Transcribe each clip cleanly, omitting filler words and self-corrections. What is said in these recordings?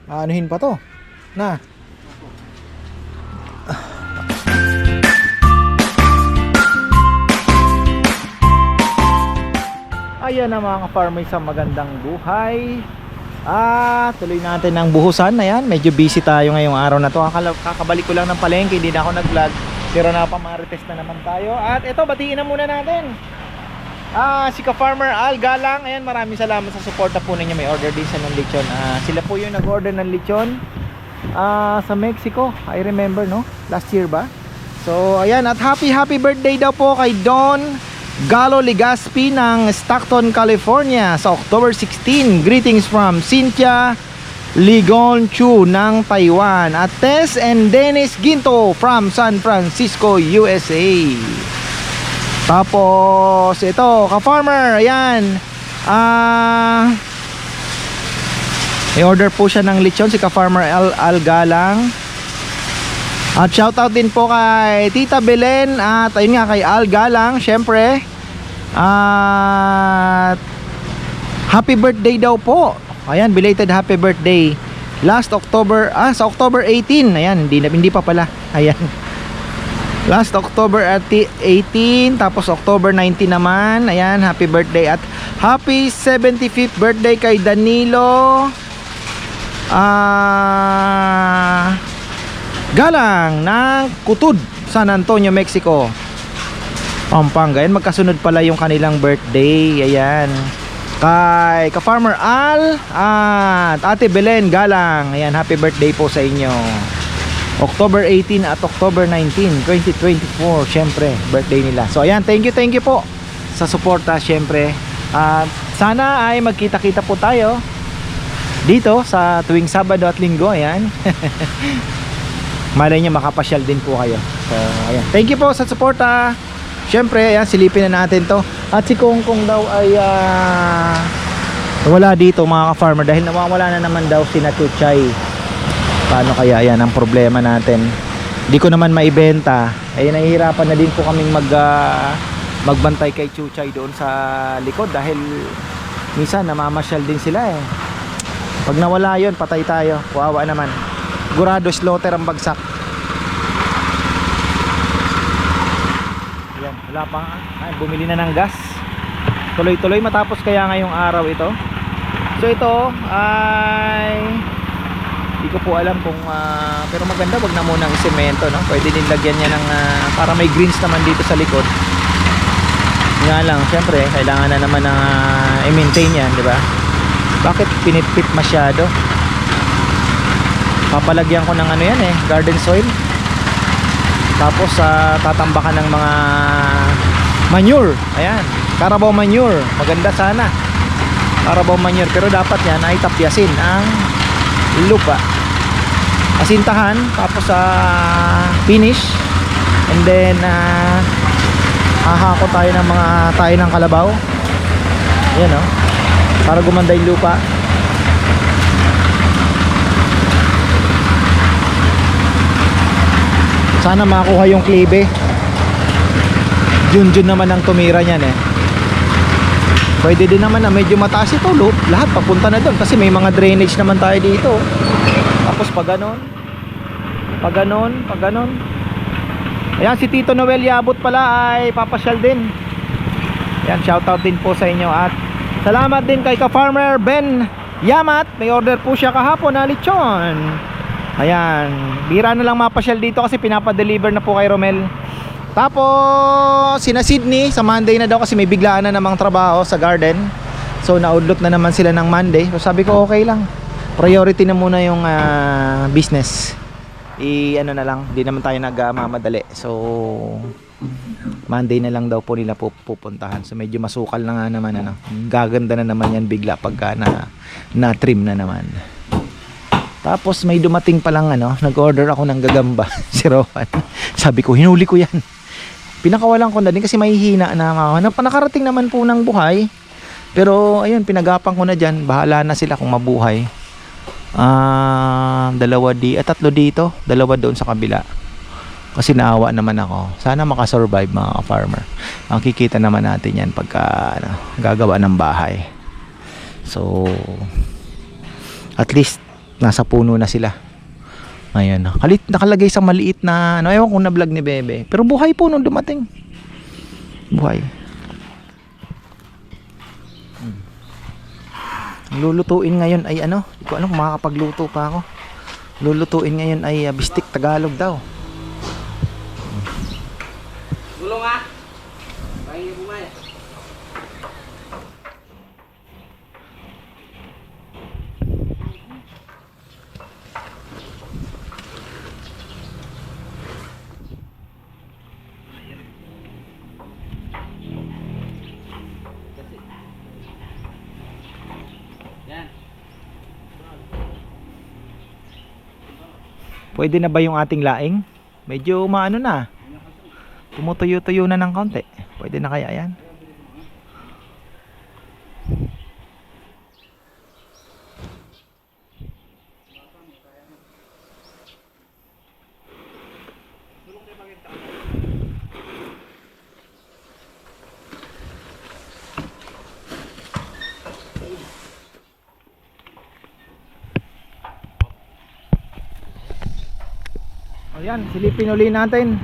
Anuhin pa to. Na. Ayan na mga ka-farmer, sa magandang buhay. Tuloy natin ang buhusan. Ayan, medyo busy tayo ngayong araw na to. Kakabalik ko lang ng palengke, hindi na ako nag-vlog. Pero napamarites na naman tayo. At ito, batiin na muna natin. Si ka-farmer Al Galang. Ayan, maraming salamat sa suporta po ninyo. May order din sa ng lechon. Sila po yung nag-order ng lechon sa Mexico. I remember, no? Last year ba? So, ayan. At happy birthday daw po kay Don Galo Legaspi ng Stockton, California sa October 16. Greetings from Cynthia Ligon Chu ng Taiwan. At Tess and Dennis Ginto from San Francisco, USA. Tapos ito, ka-farmer, ayan. May order po siya ng lechon, si ka-farmer Al Galang. At shoutout din po kay Tita Belen at ayun nga kay Al Galang, syempre. At happy birthday daw po. Ayan, belated happy birthday. Last October, sa October 18. Ayan, hindi pa pala. Ayan. Last October 18, tapos October 19 naman. Ayan, happy birthday at happy 75th birthday kay Danilo Galang ng Kutud, San Antonio, Mexico, Pampanga. Ayan, magkasunod pala yung kanilang birthday. Ayan, kay ka-farmer Al at Ate Belen Galang. Ayan, happy birthday po sa inyo. October 18 at October 19, 2024, syempre, birthday nila. So ayan, thank you po sa suporta, syempre. Sana ay magkita-kita po tayo dito sa tuwing Sabado at Linggo. Ayan. Malay nyo makapasyal din po kayo. So ayan, thank you po sa suporta. Syempre, ayan, silipin na natin to. At si Kong daw ay wala dito mga ka-farmer dahil nawawala na naman daw si Chuchay. Paano kaya? Ayan ang problema natin. Hindi ko naman maibenta. Ay nahihirapan na din po kaming magbantay kay Chuchay doon sa likod dahil minsan namamasyal din sila eh. Pag nawala yon, patay tayo. Kuwawa naman. Gurado slaughter ang bagsak. Ayan, wala pa. Ay, bumili na ng gas. Tuloy-tuloy matapos kaya ngayong araw ito. So ito ay hindi ko po alam kung pero maganda, wag na muna ng semento, no? Pwede din lagyan niya ng para may greens naman dito sa likod. Nga lang, syempre kailangan na naman na i-maintain yan, di ba? Bakit pinipit masyado? Papalagyan ko ng ano yan eh, garden soil. Tapos tatambakan ng mga manure. Ayan, Carabao manure. Maganda sana Carabao manure, pero dapat yan ay tapyasin ang lupa, asintahan, tapos finish, and then hahako tayo ng mga tayo ng kalabaw. Yan o, para gumanda yung lupa. Sana makuha yung klibe. Jun naman ang tumira niyan eh. Pwede din naman na medyo mataas ito, lahat papunta na doon kasi may mga drainage naman tayo dito. Tapos pag ganon. Ayan, si Tito Noel Yabot pala ay papasyal din. Ayan, shoutout din po sa inyo. At salamat din kay ka-farmer Ben Yamat. May order po siya kahapon na lechon. Ayan, bira na lang mapasyal dito kasi pinapadeliver na po kay Romel. Tapos sina Sydney sa Monday na daw kasi may biglaan na namang trabaho sa garden. So naudlot na naman sila ng Monday. So sabi ko okay lang, priority na muna yung business. Ano na lang, di naman tayo nagmamadali. So Monday na lang daw po nila pupuntahan. So medyo masukal na nga naman, gaganda na naman yan bigla pagka na trim na naman. Tapos may dumating pa lang nag-order ako ng gagamba si Rowan. Sabi ko hinuli ko yan, pinakawalan ko na din kasi mahihina na nakarating naman po ng buhay. Pero ayun, pinagapang ko na dyan, bahala na sila kung mabuhay. Tatlo dito, dalawa doon sa kabila. Kasi naawa naman ako. Sana makasurvive mga farmer. Makikita naman natin yan pagka gagawa ng bahay. So at least Nasa puno na sila. Ayan, nakalagay sa maliit na ano, ewan kung na-vlog ni Bebe. Pero buhay po nung dumating. Buhay. Lulutuin ngayon ay ano, hindi ko alam kung makakapagluto pa ako. Lulutuin ngayon ay bistik Tagalog daw. Gulong ah. Pahingi bumaya. Pwede na ba yung ating laing? Medyo maano na. Tumutuyo-tuyo na ng konti. Pwede na kaya yan? Ayan, silipin uli natin.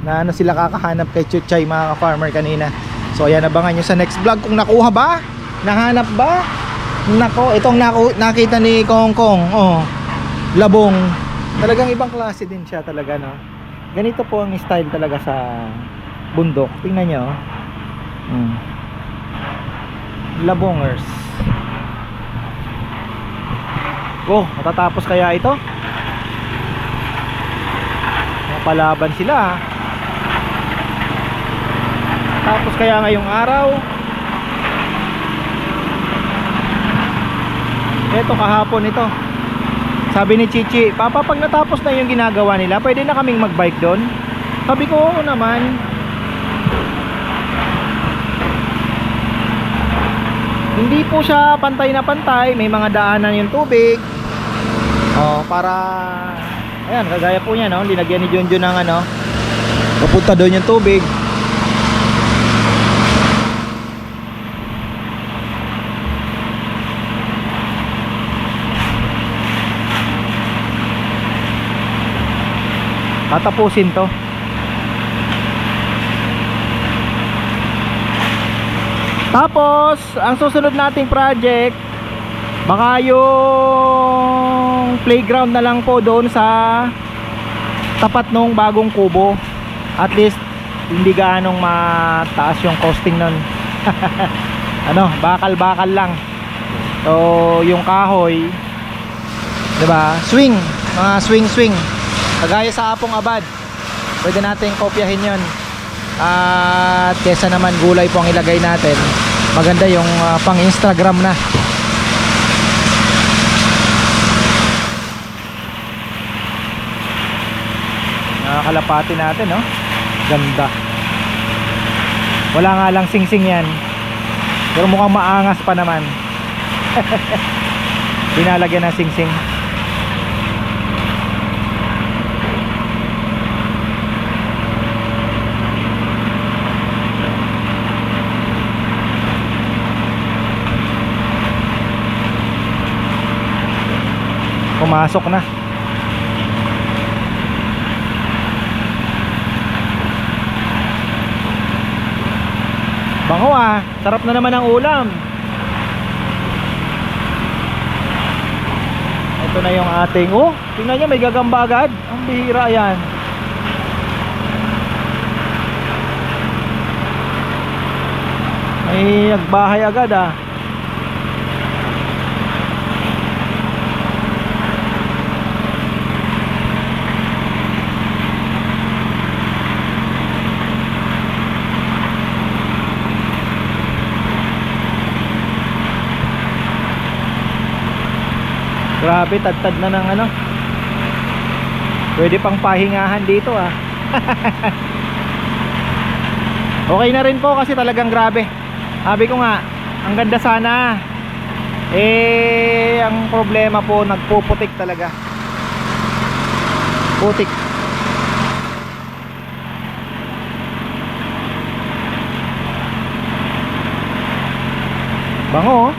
Na ano sila kakahanap kay Chuchay mga ka-farmer kanina. So ayan, abangan nyo sa next vlog kung nakuha ba, nahanap ba. Nako, itong nakita ni Kong Kong, oh, labong. Talagang ibang klase din siya talaga, no. Ganito po ang style talaga sa bundok. Tingnan nyo. Labongers. Oh, matatapos kaya ito? Mapalaban sila. Tapos kaya ngayong araw? Ito kahapon ito. Sabi ni Chichi, Papa, pag natapos na yung ginagawa nila, pwede na kaming magbike doon? Sabi ko, oo naman. Hindi po siya pantay na pantay, may mga daanan yung tubig. Oh, para ayan, kagaya po niya, no, linagyan ni Junjun ng ano, pupunta doon yung tubig. Tatapusin to. Tapos, ang susunod nating project, baka yung playground na lang po doon sa tapat nung bagong kubo. At least hindi gaanong mataas yung costing nun. Ano, bakal-bakal lang. So, yung kahoy, 'di ba? Swing, mga swing. Kagaya sa Apong Abad. Pwede nating kopyahin 'yon. At kesa naman gulay po ang ilagay natin, maganda yung pang Instagram na. Nakakalapati natin, no? Ganda. Wala nga lang sing-sing yan, pero mukhang maangas pa naman. Pinalagyan ng sing-sing. Pumasok na. Bango ah, sarap na naman ang ulam. Ito na yung ating, oh, tingnan nyo, may gagamba agad. Ang bihira yan. May nagbahay agad ah. Grabe, tad-tad na ng ano. Pwede pang pahingahan dito ah. Okay na rin po kasi talagang grabe. Sabi ko nga, ang ganda sana. Ang problema po, nagpuputik talaga. Putik. Bango oh.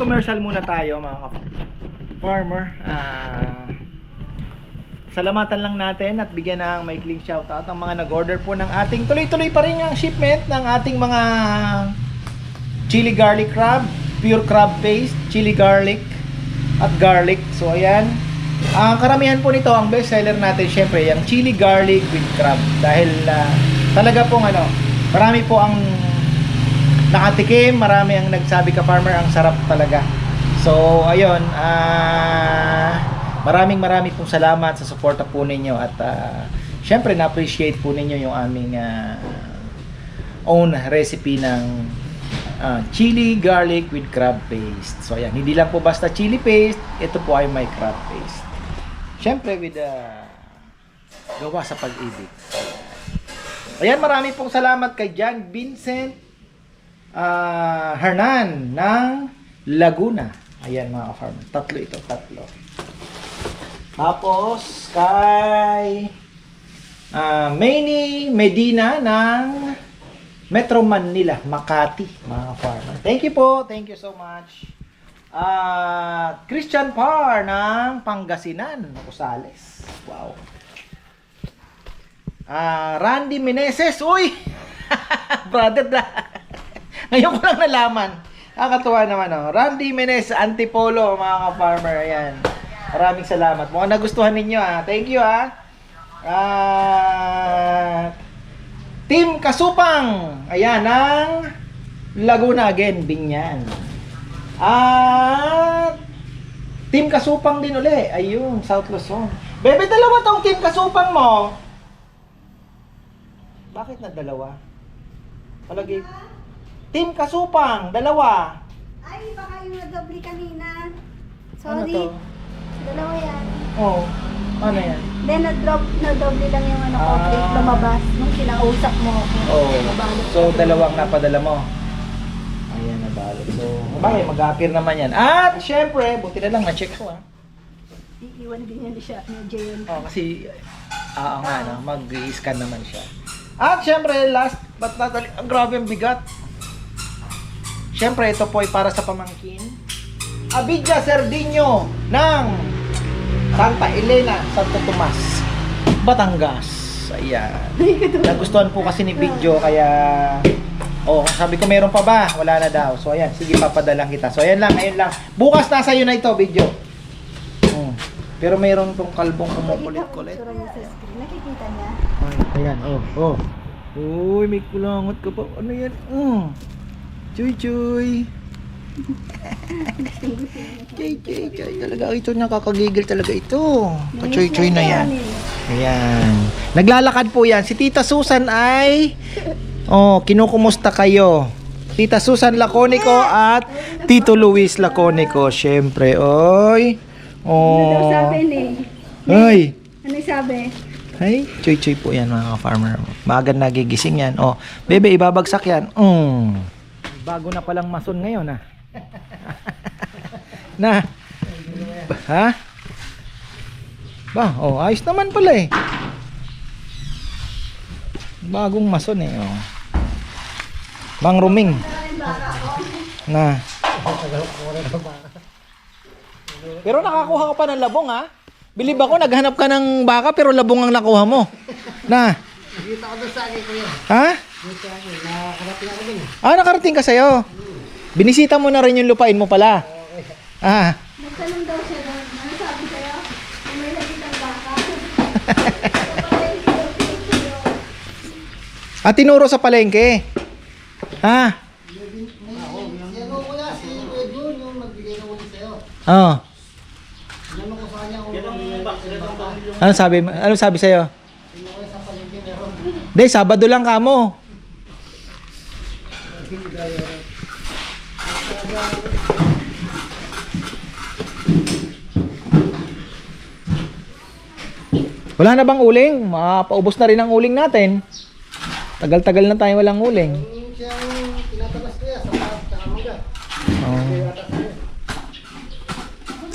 Mag-commercial muna tayo mga farmer. Salamatan lang natin at bigyan ng maikling shoutout ang mga nag-order po ng ating tuloy-tuloy pa rin ang shipment ng ating mga chili garlic crab, pure crab paste, chili garlic at garlic. So ayan. Ang karamihan po nito, ang best seller natin syempre yung chili garlic with crab dahil talaga pong marami po ang nakatikim, marami ang nagsabi ka farmer ang sarap talaga. So ayun, maraming pong salamat sa suporta po ninyo at syempre na-appreciate po ninyo yung aming own recipe ng chili garlic with crab paste. So ayan, hindi lang po basta chili paste, ito po ay may crab paste. Syempre with gawa sa pag-ibig. Ayan, marami pong salamat kay John Vincent Hernan ng Laguna. Ayan mga farmer, tatlo. Tapos kay Manny Medina ng Metro Manila, Makati, mga farmer. Thank you po, thank you so much. Christian Par ng Pangasinan, Rosales. Wow. Randy Meneses, uy! Brother na. Ngayon ko lang nalaman. Nakakatuwa naman, oh. Randy Meneses, Antipolo, mga farmer. Ayan. Maraming salamat. Mukhang nagustuhan ninyo, Thank you, Team Kasupang. Ayan, ng Laguna again, Binyan. Team Kasupang din uli. Ayun, South Luzon. Bebe, dalawa tong Team Kasupang mo. Bakit na dalawa? Palagi. Team Kasupang, dalawa. Ay, baka yung na-doble kanina. Ano Sorry. to? Dalawa yan. Oh, ano yan? Then, na-doble lang yung lumabas nung kinausap mo ako. Oh, Nabalot so ka. dalawang napadala mo. Ayan, nabalot. So, bakit mag-appear naman yan. At, syempre, buti na lang, na-check ko, Iiwan din yan siya ni Jayon. Oh, kasi, mag-i-scan naman siya. At, syempre, last but not least, ang grabe ang bigat. Syempre, ito po ay para sa pamangkin. Abidja Cerdiño ng Santa Elena, Santo Tomas, Batangas. Ayan. Nagustuhan po kasi ni Bidjo, kaya sabi ko meron pa ba? Wala na daw. So ayan, sige papadalang kita. So ayan lang, ayun lang. Bukas nasa iyo na ito, Bidjo. Pero meron tong kalbong kumukulit-kulit. Nakikita niya? Ay, ayan, Uy, may kulangot ka pa. Ano yan? Chuy. Chuy. Talaga ito, nakakagigil talaga ito. Chuy na yan. Ayan. Naglalakad po yan. Si Tita Susan ay kinukumusta kayo? Tita Susan Laconico at Tito Luis Laconico. Syempre, oy. Ano daw sabi ni? Ay. Ano sabi? Ay, chuy po yan mga farmer. Maaga nagigising yan. Bebe, ibabagsak yan. Bago na palang mason ngayon, na. Ha? Ayos naman pala eh. Bagong mason eh, Bang Ruming. Na. Pero nakakuha ka pa ng labong, Bilib ako, naghanap ka ng baka pero labong ang nakuha mo. Na. Nakita ko doon sa akin, kuya. Ha? Nakarating ako din. Nakarating ka sa'yo. Binisita mo na rin yung lupain mo pala. Nagtanong daw siya doon. Ano sabi sa'yo? May nakitang baka. Tinuro sa palengke. Ha? Yan ko, kuya. Si Kuya Jun, yung nagbigay ng ulit sa'yo. Yan ko sa kanya. Ano sabi sa'yo? Day, Sabado lang kamo. Wala na bang uling? Mapaubos na rin ang uling natin. Tagal-tagal na tayo walang uling. Yung siyang tinatabas kuya sa mangga.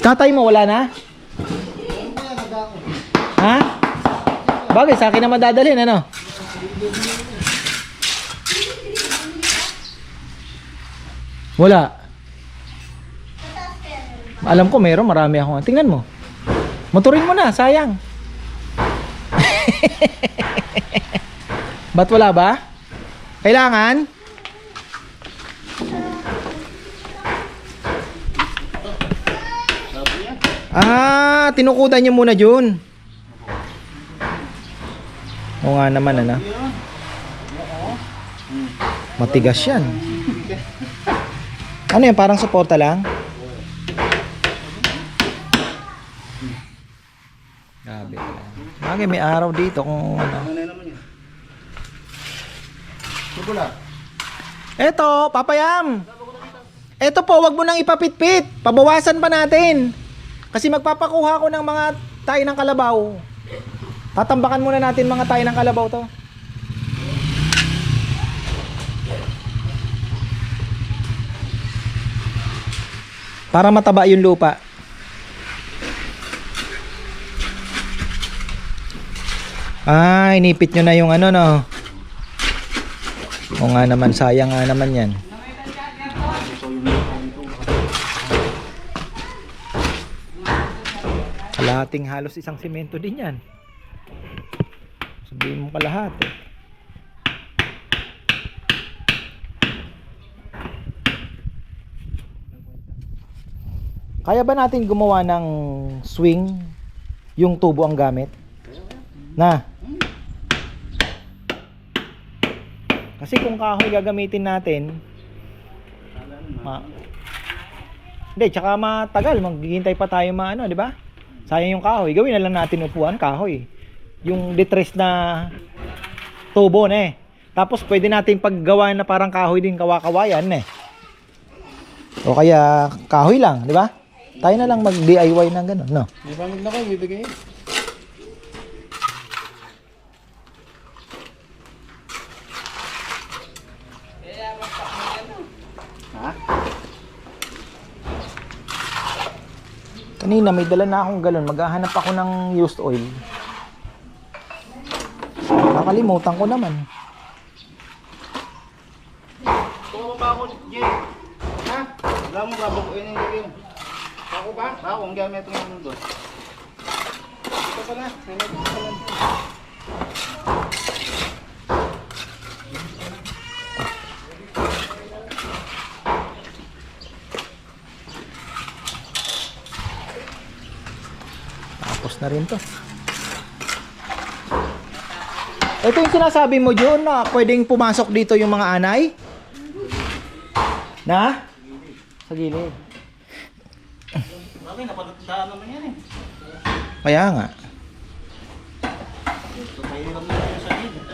Tatay mo wala na? Yung kuya nag-ako. Ha? Bagay, sa akin na madadalhin, ano? Wala. Alam ko meron, marami ako. Tingnan mo. Motorin mo na, sayang. Ba't wala ba? Kailangan? Tinukudan niyo muna Jun. Oo nga naman ano. Matigas yan. Ano yan, parang suporta lang? Grabe. Bagay, may araw dito kung ano. Eto, papayam. Eto po, wag mo nang ipapitpit. Pabawasan pa natin. Kasi magpapakuha ko ng mga tayo ng kalabaw. Tatambakan muna natin mga tayo ng kalabaw to. Para mataba yung lupa. Inipit nyo na yung ano no. O nga naman, sayang nga naman yan. Kalahating halos isang semento din yan. Sabihin mo kalahati. Kaya ba natin gumawa ng swing yung tubo ang gamit? Na? Kasi kung kahoy gagamitin natin, hindi, tsaka matagal, maghihintay pa tayo maano, di ba? Sayang yung kahoy. Gawin na lang natin upuan, kahoy. Yung detress na tubo na eh. Tapos pwede natin paggawa na parang kahoy din, kawakawayan eh. O kaya kahoy lang, di ba? Tayo na lang mag-DIY ng gano'n, no? Di ba maglakay, bibigay? Kanina may dala na akong galon. Maghahanap ako ng used oil. Nakalimutan ko naman. Tuwa ba ako, Jay? Ha? Wala mo babag ko yun yung gawin. Ako ba? Ako, ang gamit ng mundo. Ito pala. May nagpapala pala. Tapos na rin to. Ito yung sinasabi mo Jun na pwedeng pumasok dito yung mga anay? Na? Sa gilid. Bakit? Napagdaan naman yan eh. Kaya nga. So, mahirap na yun sa gilid.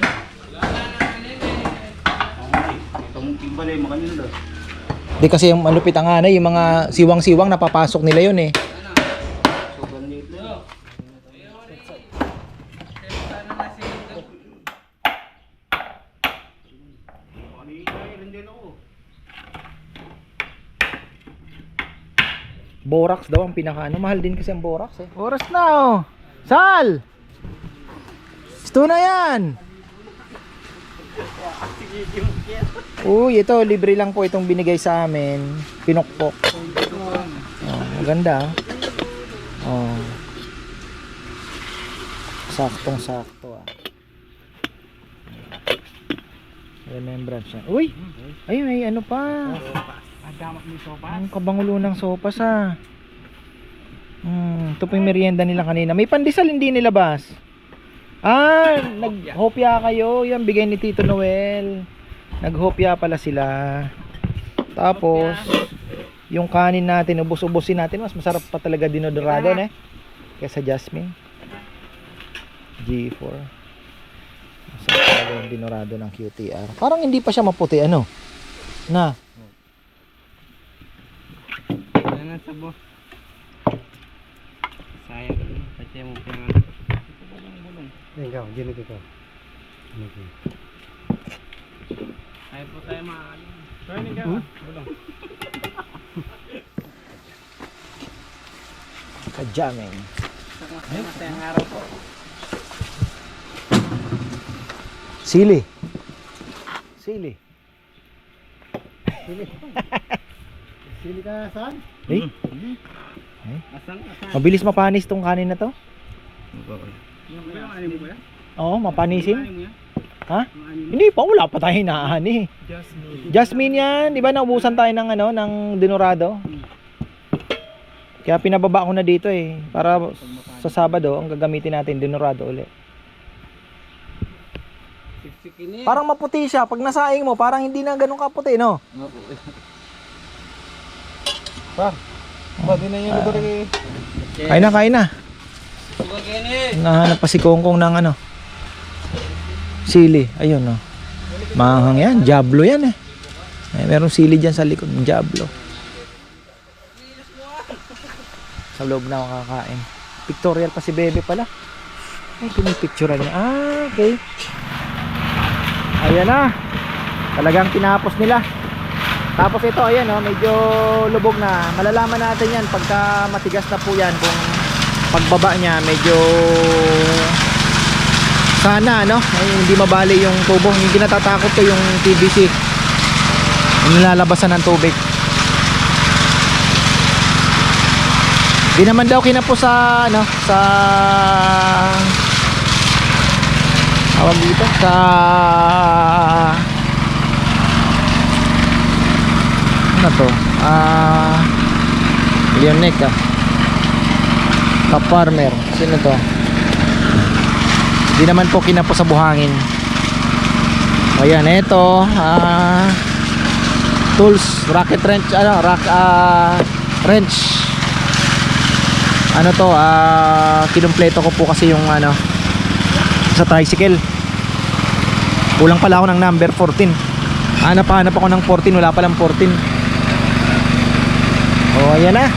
Ito mong timbalay mo kanila. Di kasi yung malupit ang anay, yung mga siwang-siwang napapasok nila yun eh. So, ganito. Borax daw ang pinakaano. Mahal din kasi ang borax eh. Oras na oh. Sal! Gusto na yan! Uy, ito libre lang po itong binigay sa amin. Pinukpok. Oh, maganda. Oh. Saktong sakto ah. Remembrance yan. Uy! Ay, may ano pa. Ang kabangulo ng sopas ah. Ito po yung merienda nila kanina. May pandesal hindi nilabas. Naghopya kayo. Yan, bigay ni Tito Noel. Naghopya pala sila. Tapos, yung kanin natin, ubos-ubusin natin. Mas masarap pa talaga dinodorado eh. Kesa Jasmine. G4. Masarap talaga yung dinodorado ng QTR. Parang hindi pa siya maputi, ano? Na. Ano sabo? Sayang ko. Pati mo pinang. Ikaw, ginit ikaw. Ay po tayo maalim. Kaya ni ka. Bulong. Kajaming. Masayang araw po. Sili. Sili. Sili. Sili ka saan? Eh, Asang. mabilis mapanis tong kanin na to. Yung ano mo ba yan? Oo, mapanisin. Ano mo yan? Ha? Hindi pa, wala pa tayo hinaani. Jasmine yan, di ba naubusan tayo ng ano, ng dinurado? Kaya pinababa ko na dito eh, para sa Sabado ang gagamitin natin dinurado ulit. Siksikin eh. Parang maputi siya, pag nasaing mo, parang hindi na ganun kaputi, no? Pa, di na yung lugar eh. Kain na. Sugagin eh. Nahanap pa si Kongkong ng ano, sili, ayun no. Mahang yan, Diablo yan eh. Merong sili dyan sa likod, Diablo. Sa loob na ako kakain. Pictorial pa si Bebe pala. Ay, pinipicturean niya. Ah, okay. Ayan na. Talagang tinapos nila. Tapos ito, ayan oh, medyo lubog na. Malalaman natin yan pagka matigas na po yan. Kung pagbaba niya, medyo sana, no? Ay, hindi mabali yung tubo. Yung kinatatakot ko yung PVC. Yung nilalabasan ng tubig. Di naman daw kinapos sa ano, sa tawag dito, sa ano to? Leonek Ka-farmer. Sino to? Di naman po kinapos sa buhangin. Ayan, ito tools, rocket wrench, ano, wrench. Ano to, kinumpleto ko po kasi yung ano sa tricycle. Kulang pala ako ng number 14. Hanap ako ng 14, wala palang 14. Oh, ayan na.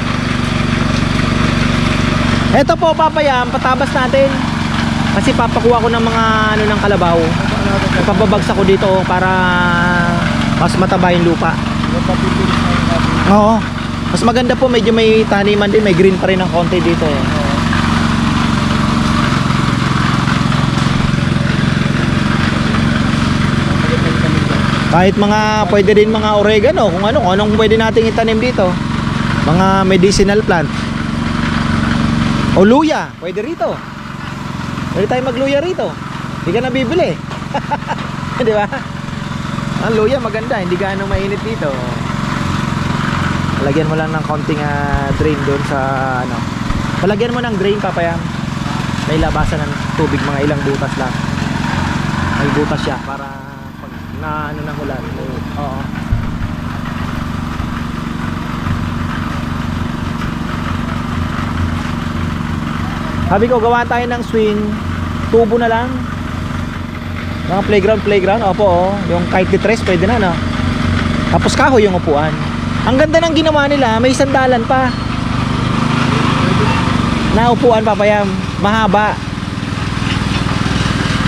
Ito po papayam, patabas natin. Kasi papakuha ko ng mga ano ng kalabaw. Ipababagsak ko dito para mas mataba yung lupa. Oo. Mas maganda po, medyo may taniman din, may green pa rin ng konti dito eh. Kahit mga, pwede din mga oregano, kung anong pwede nating itanim dito. Mga medicinal plant. O luya, pwede rito. Pwede tayo magluya rito. Hindi ka nabibili. Di ba? Ang luya maganda, hindi gaano mainit dito. Lagyan mo lang ng konting drain doon sa ano. Palagyan mo ng drain papayam. May labasan ng tubig, mga ilang butas lang. May butas siya para pag na ano ng ulan. Oo. Sabi ko gawa tayo ng swing, tubo na lang. Mga playground. Opo, oh. Yung kahit litres pwede na, no. Tapos kahoy yung upuan. Ang ganda ng ginawa nila, may sandalan pa. Naupuan papayam, mahaba.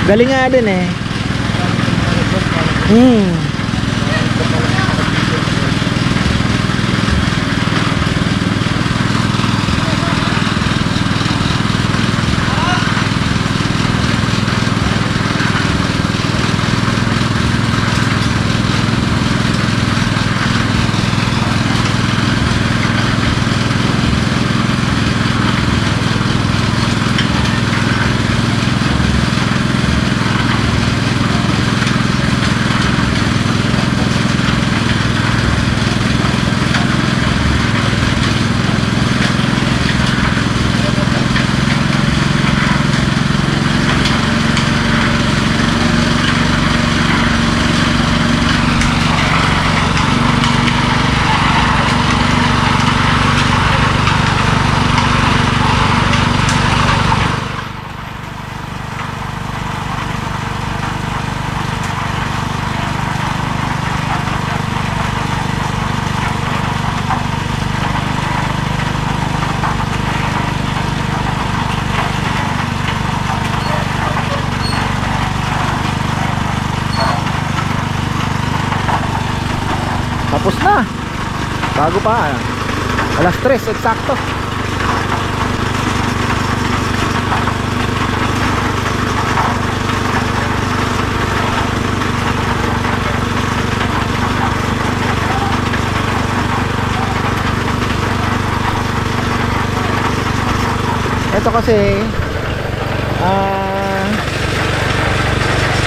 Galing nga din eh. Tapos na. Bago pa. Alas 3 eksakto. ito kasi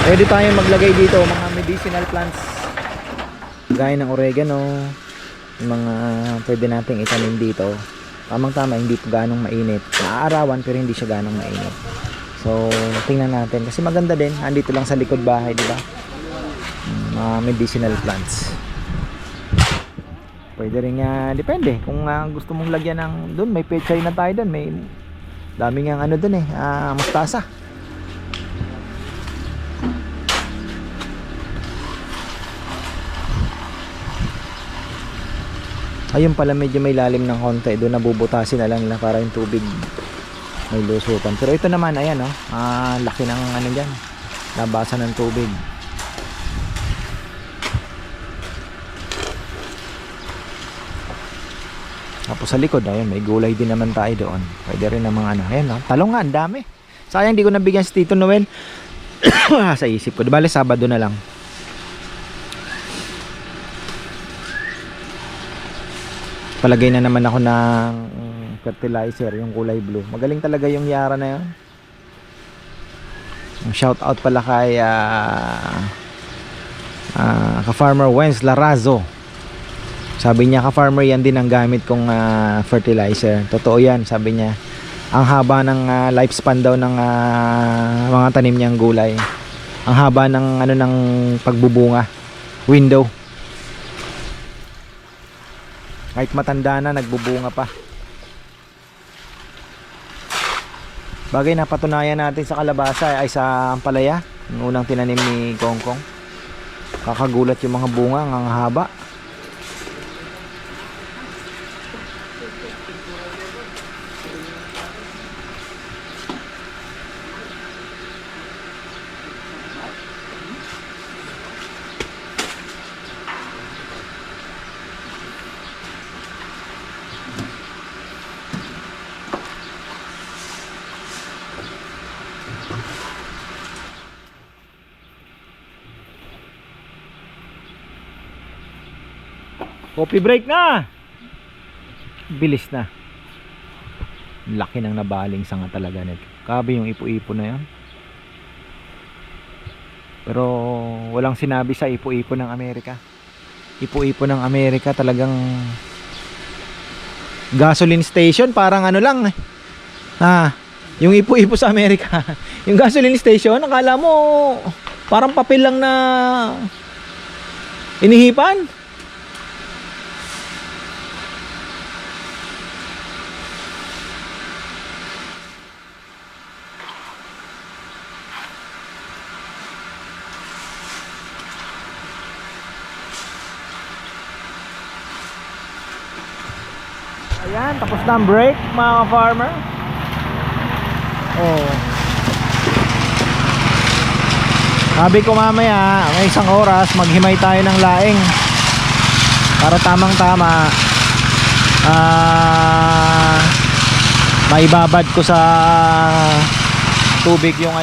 pwede tayong maglagay dito mga medicinal plants gaya ng oregano, yung mga pwede nating itanim dito. Tamang tama, hindi po ganong mainit, naaarawan pero hindi siya ganong mainit. So tingnan natin kasi maganda din, andito lang sa likod bahay, di ba? Mga medicinal plants. Pwede rin depende kung gusto mong lagyan ng doon, may pechay na tayo doon, may daming ang ano doon mustasa. Ayun pala, medyo may lalim ng konti, doon nabubutasin na lang nila para yung tubig may lusutan. Pero ito naman, ayan laki ng ano dyan, nabasa ng tubig. Tapos sa likod, ayun, may gulay din naman tayo doon. Pwede rin ng mga ayan, talong nga, ang dami. Sayang di ko nabigyan si Tito Noel. Sa isip ko, di bale Sabado na lang. Palagay na naman ako ng fertilizer, yung kulay blue. Magaling talaga yung Yara na yun. Shout out pala kay ka-farmer Wens Larazo. Sabi niya, ka-farmer, yan din ang gamit kong fertilizer. Totoo yan, sabi niya. Ang haba ng lifespan daw ng mga tanim niyang gulay. Ang haba ng ng pagbubunga, window. Kahit matanda na, nagbubunga pa. Bagay na patunayan natin sa kalabasa ay sa ampalaya, yung unang tinanim ni Kongkong. Kakagulat yung mga bunga, ang haba. Coffee break na. Bilis na. Laki ng nabaling sanga talaga nito. Kabi yung ipo-ipo na yan. Pero walang sinabi sa ipo-ipo ng Amerika. Ipo-ipo ng Amerika talagang gasoline station, parang ano lang. Yung ipo-ipo sa Amerika. Yung gasoline station, akala mo parang papel lang na inihipan. Ayan, tapos na ang break mga farmer. Sabi ko mamaya, may isang oras maghimay tayo ng laing para tamang tama maibabad ko sa tubig yung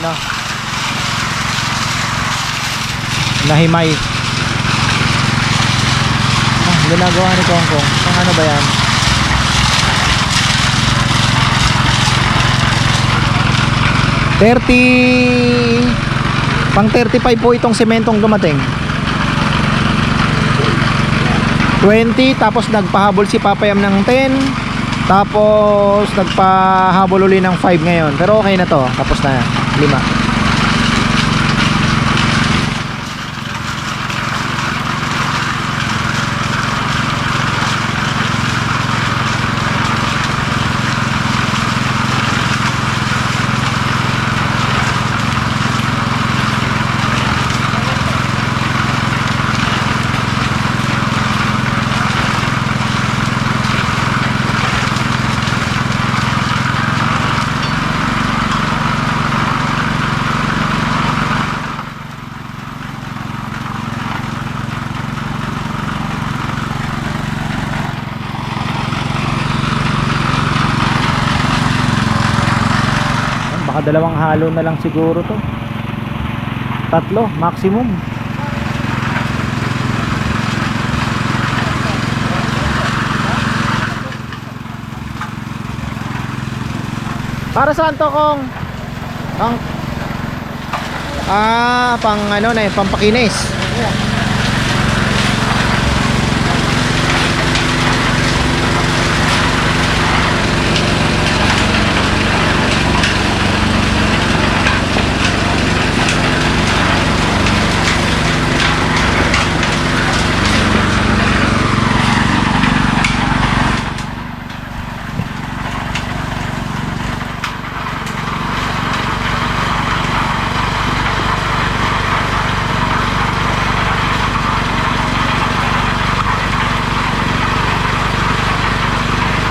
nahimay. Ginagawa ni Kongkong, pang ano ba yan? Pang 35 po itong sementong dumating. 20, tapos nagpahabol si Papayam ng 10, tapos nagpahabol uli ng 5 ngayon. Pero okay na to, tapos na 5. Baka dalawang halo na lang siguro to. 3 maximum. Para saan to kong? Pang pang ano na yun, pampakinis.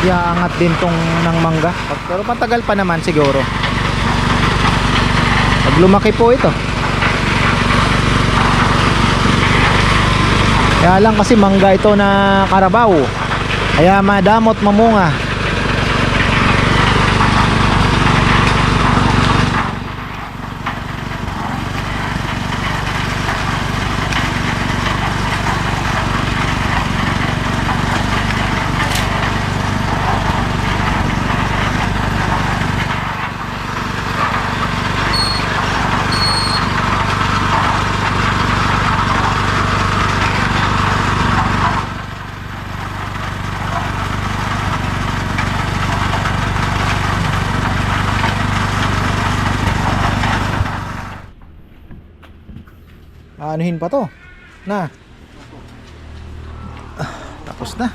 Iaangat din tong ng mangga. Pero patagal pa naman siguro. Pag lumaki po ito. Kaya lang kasi mangga ito na Carabao. Kaya madamot mamunga. Anuhin pa to na tapos na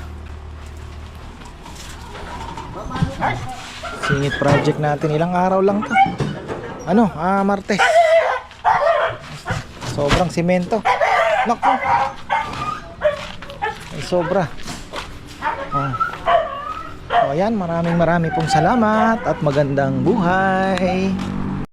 singit project natin. Ilang araw lang to, ano, Martes. Sobrang simento, naku, ay sobra. So ayan, maraming pong salamat at magandang buhay.